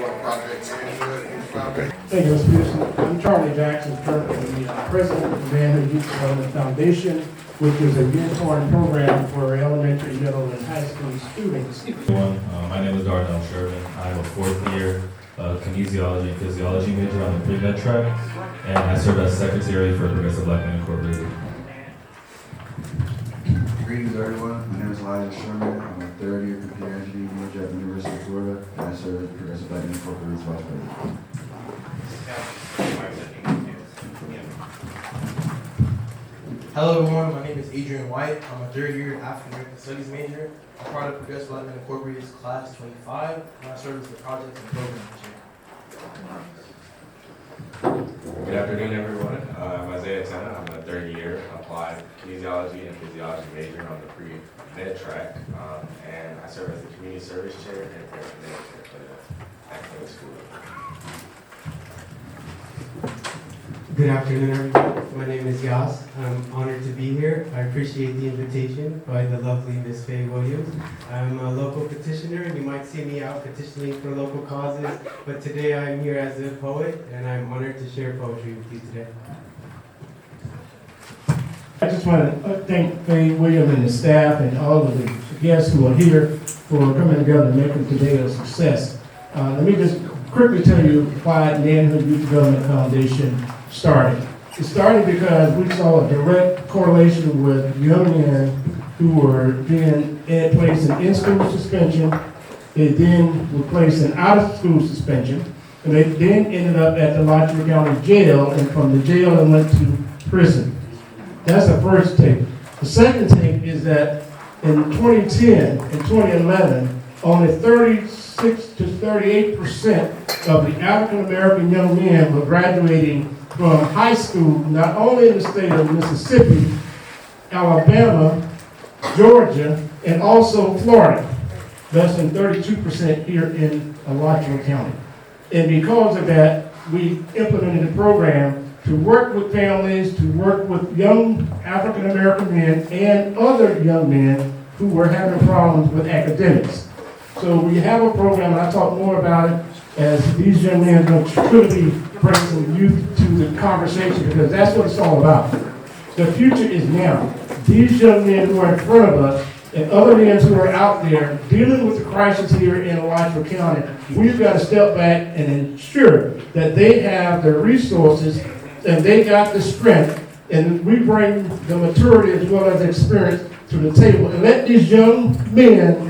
for Project Manhood. Thank you, Mr. Peterson. I'm Charlie Jackson, currently the president of the Manhood Youth Development Foundation, which is a unicorn program for elementary, middle, and high school students. My name is Darnell Sherman. I'm a fourth-year kinesiology and physiology major on the pre-med track, and I serve as secretary for Progressive Black Men Incorporated. Greetings, everyone. My name is Elijah Sherman. I'm a third-year computer engineering major at the University of Florida, and I serve as Progressive Black Men Incorporated's vice president. Hello everyone, my name is Adrian White. I'm a third-year African American Studies major. I'm part of Progressive Black Men Incorporated's class 25, and I serve as the project and program chair. Good afternoon, everyone. I'm Isaiah Tanner. I'm a third-year applied kinesiology and physiology major on the pre-med track, and I serve as the community service chair and parent chair for the academic school. Good afternoon, everyone. My name is Yas. I'm honored to be here. I appreciate the invitation by the lovely Miss Faye Williams. I'm a local petitioner, and you might see me out petitioning for local causes, but today I'm here as a poet, and I'm honored to share poetry with you today. I just want to thank Faye Williams and the staff and all of the guests who are here for coming together and making today a success. Let me just quickly tell you why Manhood Youth Development Foundation started. It started because we saw a direct correlation with young men who were being placed in in-school suspension. They then were placed in out-of-school suspension, and they then ended up at the Alachua County Jail, and from the jail they went to prison. That's the first take. The second take is that in 2010 and 2011, only 36 to 38% of the African American young men were graduating from high school, not only in the state of Mississippi, Alabama, Georgia, and also Florida. Less than 32% here in Alachua County. And because of that, we implemented a program to work with families, to work with young African American men and other young men who were having problems with academics. So we have a program, and I'll talk more about it as these young men should be bringing some youth to the conversation, because that's what it's all about. The future is now. These young men who are in front of us and other men who are out there dealing with the crisis here in Alachua County, we've got to step back and ensure that they have the resources and they got the strength, and we bring the maturity as well as the experience to the table, and let these young men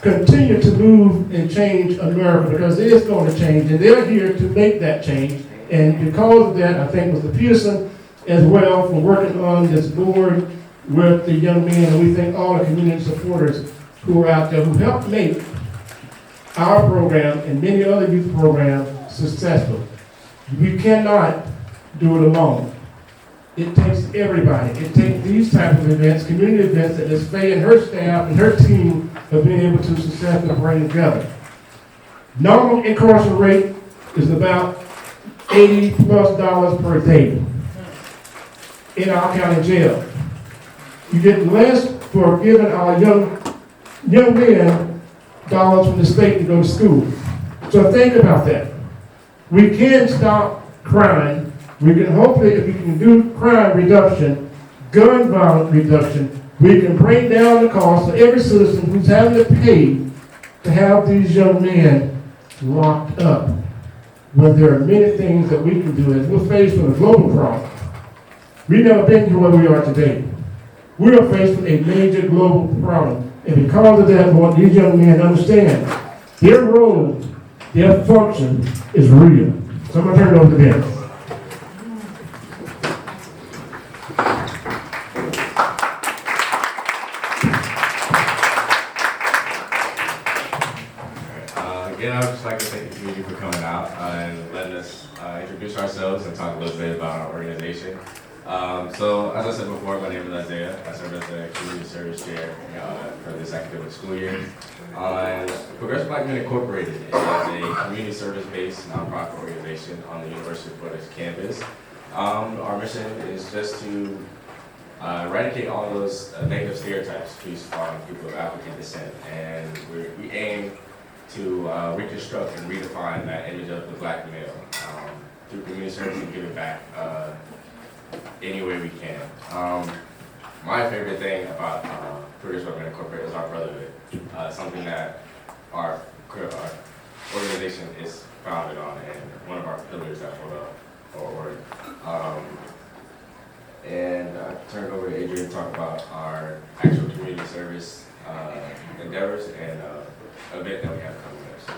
continue to move and change America, because it is going to change, and they're here to make that change. And because of that, I thank Mr. Peterson as well for working on this board with the young men, and we thank all the community supporters who are out there who helped make our program and many other youth programs successful. We cannot do it alone. It takes everybody. It takes these type of events, community events, that Ms. Faye and her staff and her team have been able to successfully bring together. Normal incarceration rate is about $80+ per day in our county jail. You get less for giving our young men dollars from the state to go to school. So think about that. We can stop crime. We can hopefully, if we can do crime reduction, gun violence reduction, we can bring down the cost for every citizen who's having to pay to have these young men locked up. When there are many things that we can do as we're faced with a global problem. We've never been to where we are today. We are faced with a major global problem. And because of that, I want these young men to understand their role, their function is real. So I'm going to turn it over to them. Again, I would just like to thank the community for coming out and letting us introduce ourselves and talk a little bit about our organization. So, as I said before, my name is Isaiah. I serve as the community service chair for this academic school year. Progressive Black Men Incorporated is a community service-based nonprofit organization on the University of Florida's campus. Our mission is just to eradicate all those negative stereotypes used on people of African descent, and we aim to reconstruct and redefine that image of the black male through community service and giving back any way we can. My favorite thing about Progressive Black Men Incorporated is our brotherhood, something that our organization is founded on, and one of our pillars that hold up our org. And I turn it over to Adrian to talk about our actual community service endeavors and event that we have coming up. So.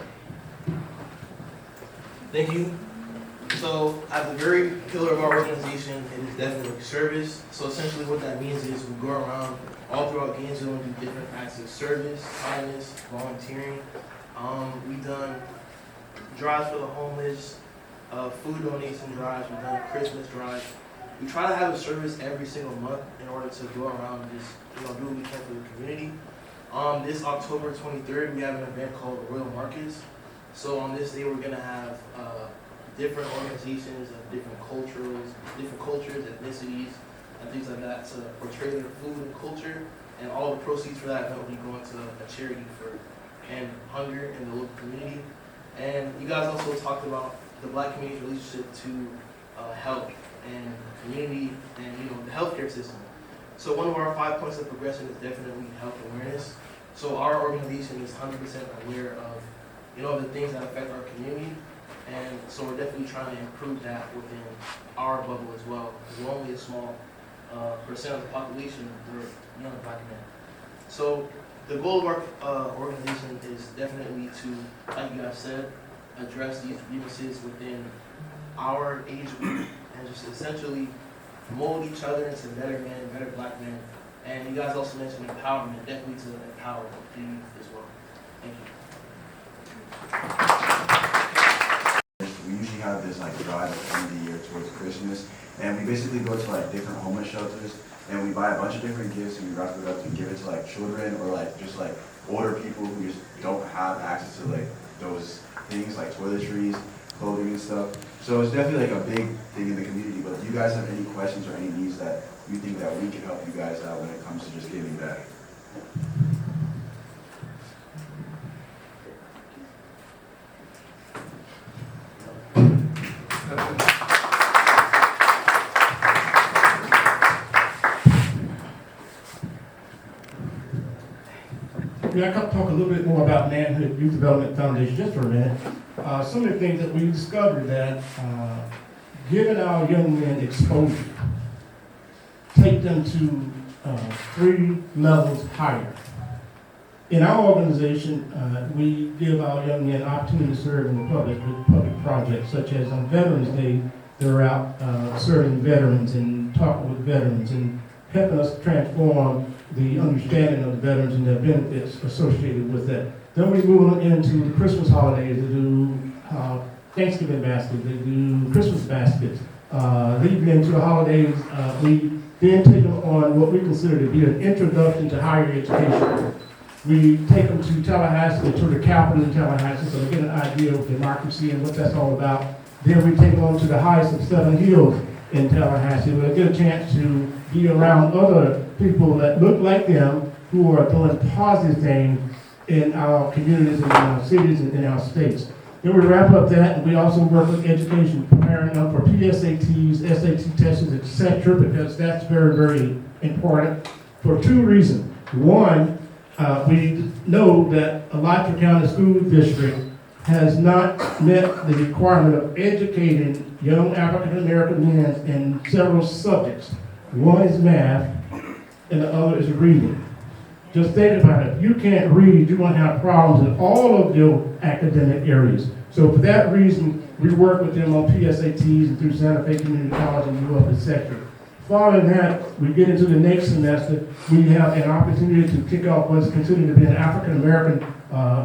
Thank you. So, at the very pillar of our organization, it is definitely service. So essentially what that means is we go around all throughout Gainesville and do different acts of service, kindness, volunteering. We've done drives for the homeless, food donation drives, we've done Christmas drives. We try to have a service every single month in order to go around and just do what we can for the community. This October 23rd, we have an event called Royal Markets. So on this day, we're gonna have different organizations of different cultures, ethnicities, and things like that to portray their food and culture. And all the proceeds for that event will be going to a charity for end hunger in the local community. And you guys also talked about the black community's relationship to health and community and the healthcare system. So one of our 5 points of progression is definitely health awareness. So our organization is 100% aware of the things that affect our community, and so we're definitely trying to improve that within our bubble as well, because we're only a small percent of the population we're young black men. So the goal of our organization is definitely to, like you guys said, address these grievances within our age group and just essentially mold each other into better men, better black men. And you guys also mentioned empowerment, definitely to empower the youth as well. Thank you. We usually have this drive at the end of the year towards Christmas, and we basically go to different homeless shelters, and we buy a bunch of different gifts, and we wrap it up to give it to children or just older people who just don't have access to those things like toiletries, clothing and stuff. So it's definitely a big thing in the community. But if you guys have any questions or any needs that you think that we can help you guys out when it comes to just giving back. Yeah, I can talk a little bit more about Manhood Youth Development Foundation just for a minute. Some of the things that we discovered that giving our young men exposure, take them to 3 levels higher. In our organization, we give our young men opportunity to serve in the public with public projects, such as on Veterans Day, they're out serving veterans and talking with veterans and helping us transform the understanding of the veterans and their benefits associated with that. Then we move into the Christmas holidays. They do Thanksgiving baskets, they do Christmas baskets. Leading into the holidays, we then take them on what we consider to be an introduction to higher education. We take them to Tallahassee, to the Capitol in Tallahassee, so they get an idea of democracy and what that's all about. Then we take them on to the highest of 7 hills in Tallahassee, where they get a chance to be around other people that look like them who are doing positive things in our communities and in our cities and in our states. Then we wrap up that, and we also work with education, preparing them for PSATs, SAT tests, etc., because that's very, very important for 2 reasons. One, we know that Alachua County School District has not met the requirement of educating young African American men in several subjects. One is math, and the other is reading. Just think about it. If you can't read, you're going to have problems in all of your academic areas. So for that reason, we work with them on PSATs and through Santa Fe Community College and U.S. etc. Following that, we get into the next semester, we have an opportunity to kick off what's considered to be an African American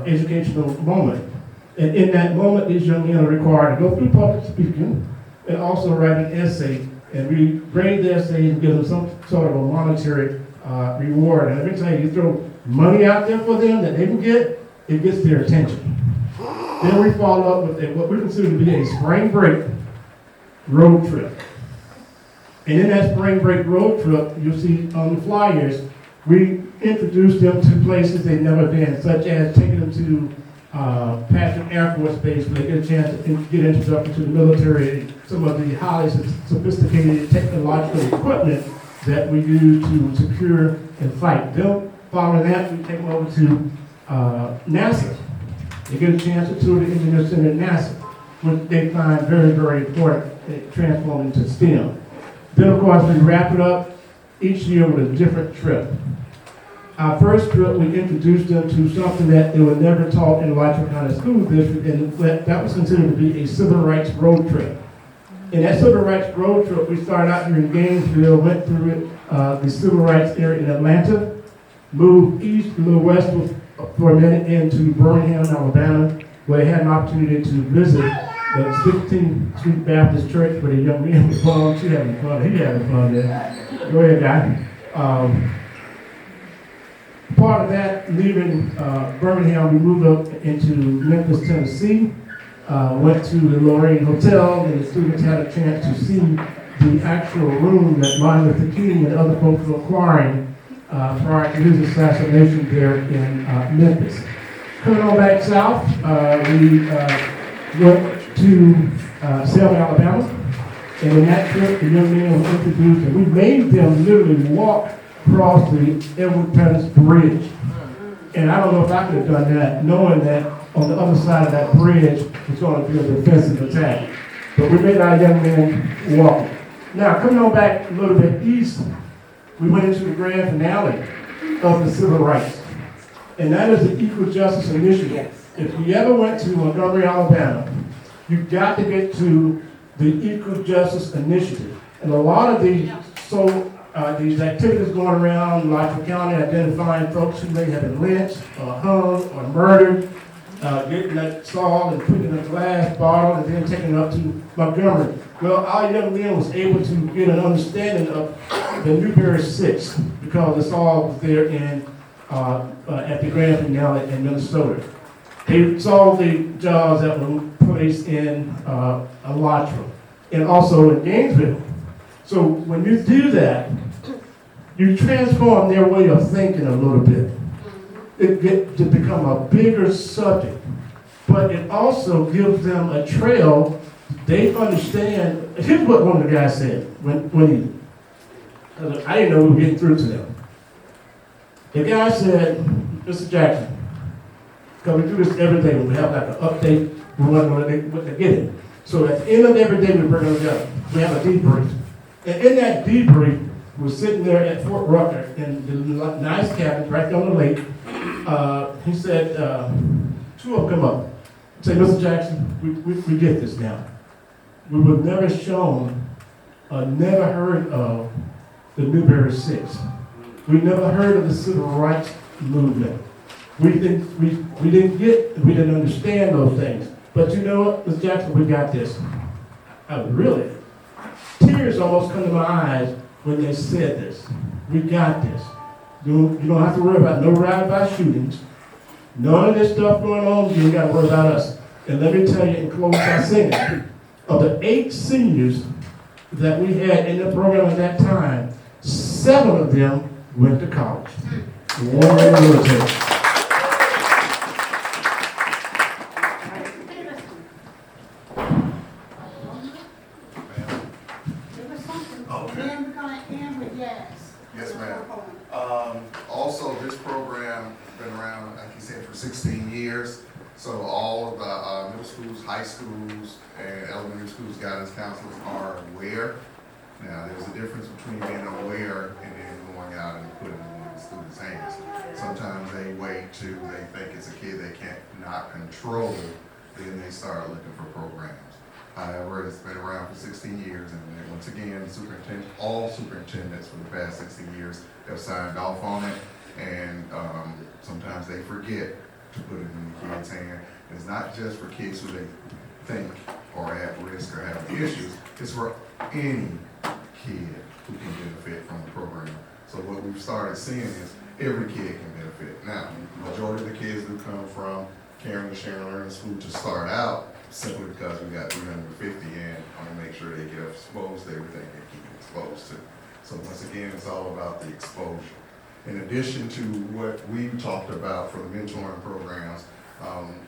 educational moment. And in that moment, these young men are required to go through public speaking and also write an essay. And we grade the essays and give them some sort of a monetary reward. And every time you throw money out there for them that they can get, it gets their attention. Then we follow up with what we consider to be a spring break road trip. And in that spring break road trip, you'll see on the flyers, we introduce them to places they've never been, such as taking them to Patrick Air Force Base, where they get a chance to get introduction to the military, some of the highly sophisticated technological equipment that we use to secure and fight. Then, following that, we take them over to NASA. They get a chance to tour the Engineer Center at NASA, which they find very, very important, transforming into STEM. Then, of course, we wrap it up each year with a different trip. Our first trip, we introduced them to something that they were never taught in Alachua County School District, and that was considered to be a civil rights road trip. In that civil rights road trip, we started out here in Gainesville, went through the civil rights area in Atlanta, moved east, a little west for a minute into Birmingham, Alabama, where they had an opportunity to visit the 16th Street Baptist Church where the young man was born. She having fun. He having fun there. Go ahead, guy. Part of that, leaving Birmingham, we moved up into Memphis, Tennessee. Went to the Lorraine Hotel, and the students had a chance to see the actual room that Martin Luther King and other folks were acquiring prior to his assassination there in Memphis. Coming on back south, we went to Selma, Alabama, and in that trip, the young men were introduced, and we made them literally walk across the Edward Pettus Bridge. And I don't know if I could have done that, knowing that on the other side of that bridge was going to be a defensive attack. But we made our young men walk. Now, coming on back a little bit east, we went into the grand finale of the civil rights. And that is the Equal Justice Initiative. If you ever went to Montgomery, Alabama, you've got to get to the Equal Justice Initiative. And a lot of these activities going around in Alachua County identifying folks who may have been lynched or hung or murdered, getting that saw and putting it in a glass bottle and then taking it up to Montgomery. Well, our young men was able to get an understanding of the Newberry Six because the saw was there at the grand finale in Minnesota. They saw the jobs that were placed in Alachua and also in Gainesville. So when you do that, you transform their way of thinking a little bit. It gets to become a bigger subject, but it also gives them a trail. They understand. Here's what one of the guys said when I didn't know we were getting through to them. The guy said, Mr. Jackson, because we do this every day when we have like an update, we want to know what they're getting. So at the end of every day, we bring them together. We have a debrief. And in that debrief, we're sitting there at Fort Rucker in the nice cabin right on the lake. He said, two of them come up. Say, Mr. Jackson, we get this now. We were never shown or never heard of the Newberry Six. We never heard of the civil rights movement. We didn't understand those things. But you know what, Mr. Jackson, we got this. I was really, tears almost come to my eyes when they said this. We got this. You don't have to worry about no drive-by shootings. None of this stuff going on, you ain't got to worry about us. And let me tell you in close by saying, of the 8 seniors that we had in the program at that time, 7 of them went to college. 1 in the military. Yes, ma'am. Also, this program been around, like you said, for 16 years. So all of the middle schools, high schools, and elementary schools guidance counselors are aware. Now, there's a difference between being aware and then going out and putting it in the students' hands. Sometimes they wait till they think it's a kid they can't not control, then they start looking for programs. However, it's been around for 16 years, and once again, all superintendents for the past 16 years have signed off on it, and sometimes they forget to put it in the kids' hand. It's not just for kids who they think are at risk or have issues, it's for any kid who can benefit from the program. So what we've started seeing is every kid can benefit. Now, the majority of the kids do come from Caring and Sharing Learning School to start out, simply because we got 350 and I want to make sure they get exposed to everything they keep exposed to. So once again, it's all about the exposure. In addition to what we talked about for the mentoring programs,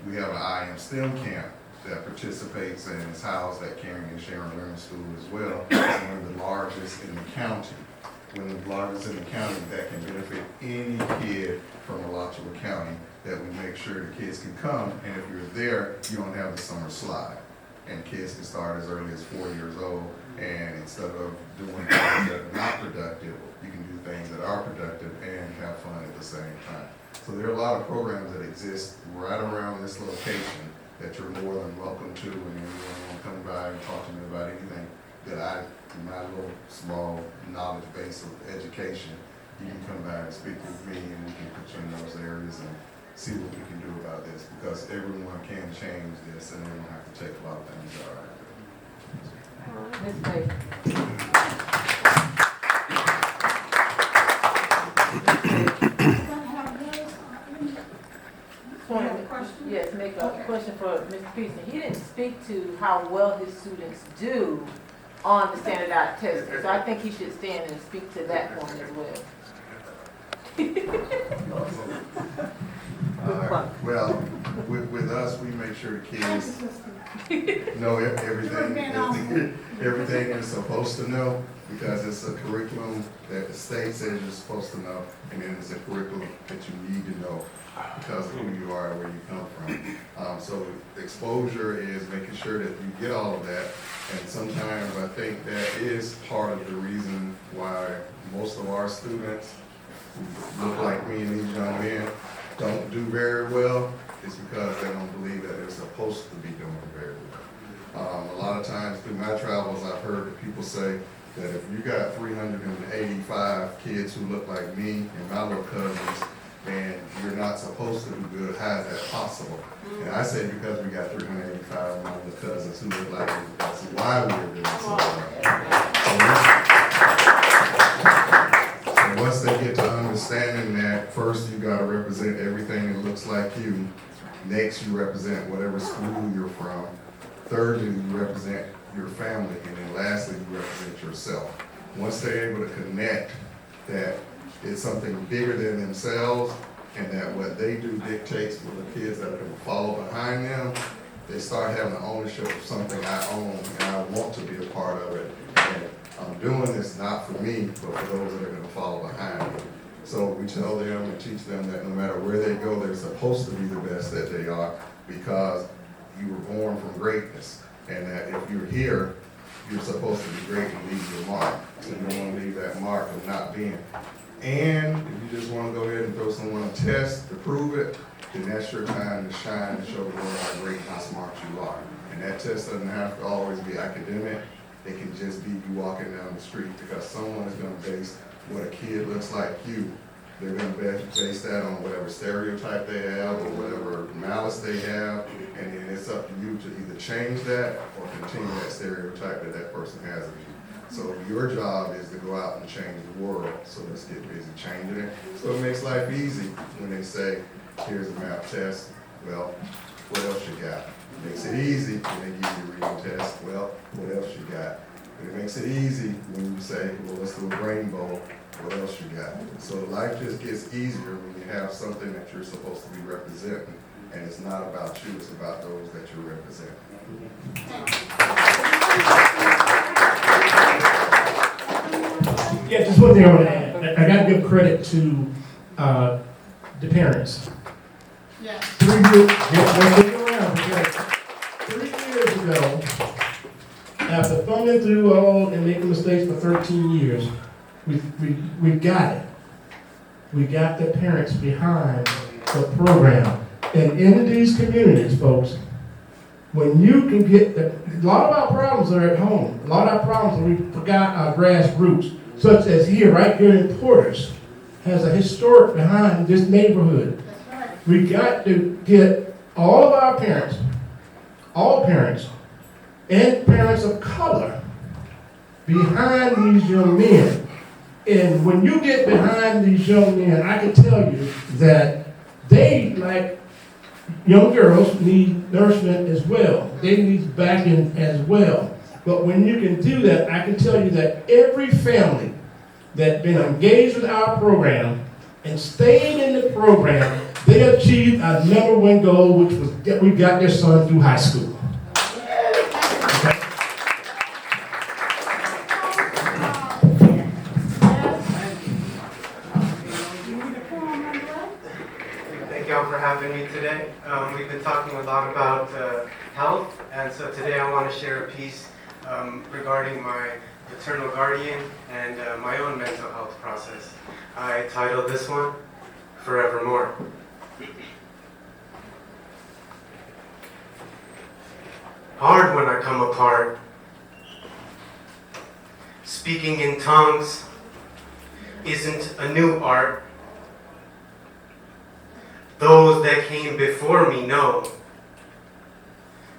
We have an I Am STEM camp that participates and is housed at Caring and Sharing Learning School as well. It's one of the largest in the county. One of the largest in the county that can benefit any kid from Alachua County, that we make sure the kids can come, and if you're there, you don't have the summer slide. And kids can start as early as 4 years old, and instead of doing things that are not productive, you can do things that are productive and have fun at the same time. So there are a lot of programs that exist right around this location that you're more than welcome to, and anyone want to come by and talk to me about anything that in my little small knowledge base of education, you can come by and speak with me, and we can put you in those areas and see what we can do about this, because everyone can change this, and they don't have to take a lot of things out of it. Ms. Faye. Yes, make a question for Mr. Peterson. He didn't speak to how well his students do on the standardized testing, so I think he should stand and speak to that point as well. Well, with us, we make sure the kids know everything they're supposed to know, because it's a curriculum that the state says you're supposed to know, and then it's a curriculum that you need to know because of who you are and where you come from. So exposure is making sure that you get all of that, and sometimes I think that is part of the reason why most of our students who look like me and these young men don't do very well, is because they don't believe that they're supposed to be doing very well. A lot of times through my travels, I've heard that people say that if you got 385 kids who look like me and my little cousins, and you're not supposed to do good, how is that possible? And I say because we got 385 of my little cousins who look like me, that's why we're doing so well. So once they get to understanding that, first you gotta represent everything that looks like you. Next, you represent whatever school you're from. Thirdly, you represent your family. And then lastly, you represent yourself. Once they're able to connect that it's something bigger than themselves, and that what they do dictates for the kids that are going to follow behind them, they start having the ownership of something I own, and I want to be a part of it. And I'm doing this not for me, but for those that are going to follow behind me. So we tell them and teach them that no matter where they go, they're supposed to be the best that they are, because you were born from greatness, and that if you're here, you're supposed to be great and leave your mark. So you don't want to leave that mark of not being. And if you just want to go ahead and throw someone a test to prove it, then that's your time to shine and show the world how great and how smart you are. And that test doesn't have to always be academic. It can just be you walking down the street, because someone is going to base what a kid looks like you. They're going to base that on whatever stereotype they have or whatever malice they have. And then it's up to you to either change that or continue that stereotype that that person has of you. So your job is to go out and change the world. So let's get busy changing it. So it makes life easy when they say, here's a math test. Well, what else you got? It makes it easy when they give you a reading test. Well, what else you got? And it makes it easy when you say, well, let's do a brain bowl. What else you got? So life just gets easier when you have something that you're supposed to be representing. And it's not about you, it's about those that you're representing. Yeah, just one thing I want to add. I got to give credit to the parents. Yes. 3 years, yeah, wait around, because 3 years ago, after thumbing through all and making mistakes for 13 years, we got it. We got the parents behind the program. And in these communities, folks, when you can get a lot of our problems are at home. A lot of our problems are we forgot our grassroots, such as here, right here in Porter's, has a historic behind this neighborhood. That's right. We got to get all of our parents, all parents, and parents of color behind these young men. And when you get behind these young men, I can tell you that they, like young girls, need nourishment as well. They need backing as well. But when you can do that, I can tell you that every family that's been engaged with our program and stayed in the program They achieved our #1 goal, which was that we got their son through high school. Okay? Thank y'all for having me today. We've been talking a lot about health, and so today I want to share a piece regarding my paternal guardian and my own mental health process. I titled this one, Forevermore. Hard when I come apart, speaking in tongues isn't a new art. Those that came before me know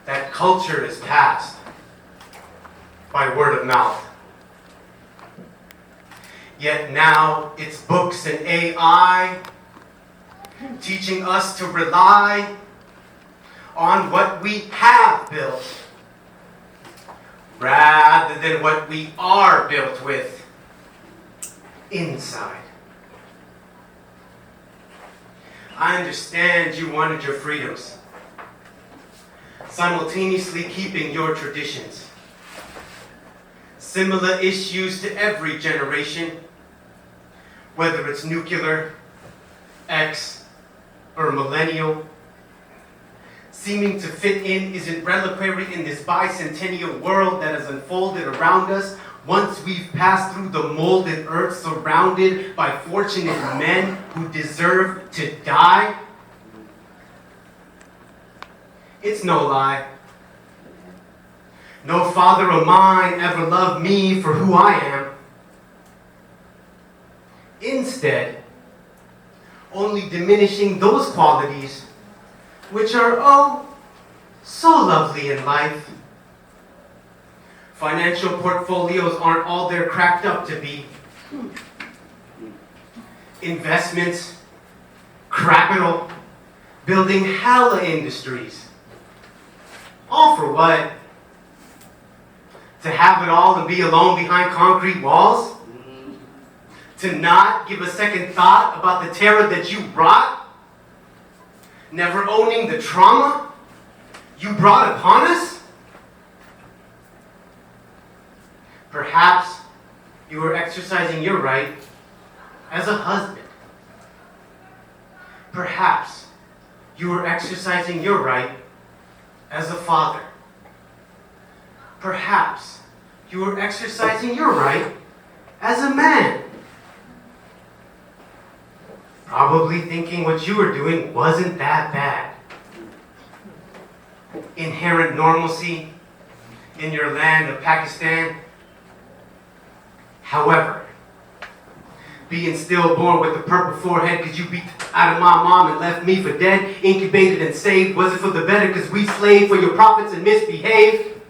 that culture is passed by word of mouth. Yet now it's books and AI teaching us to rely on what we have built rather than what we are built with inside. I understand you wanted your freedoms, simultaneously keeping your traditions. Similar issues to every generation, whether it's nuclear, X, or millennial. Seeming to fit in isn't reliquary in this bicentennial world that has unfolded around us. Once we've passed through the molded earth surrounded by fortunate men who deserve to die. It's no lie. No father of mine ever loved me for who I am. Instead, only diminishing those qualities which are, oh, so lovely in life. Financial portfolios aren't all they're cracked up to be. Investments, capital, building hella industries. All for what? To have it all and be alone behind concrete walls? To not give a second thought about the terror that you brought? Never owning the trauma you brought upon us? Perhaps you were exercising your right as a husband. Perhaps you were exercising your right as a father. Perhaps you were exercising your right as a man. Probably thinking what you were doing wasn't that bad. Inherent normalcy in your land of Pakistan. However, being stillborn with a purple forehead because you beat out of my mom and left me for dead, incubated and saved, wasn't for the better because we slaved for your profits and misbehaved.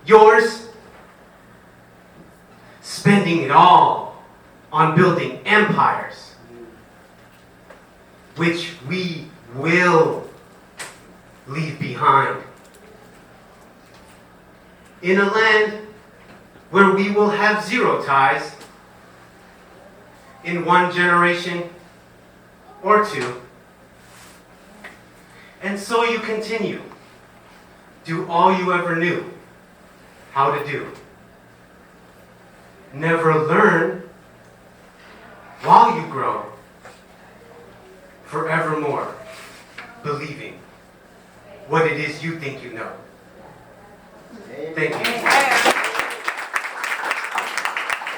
Yours, spending it all on building empires, which we will leave behind. In a land where we will have zero ties in one generation or two. And so you continue. Do all you ever knew how to do. Never learn while you grow. Forevermore believing what it is you think you know. Thank you.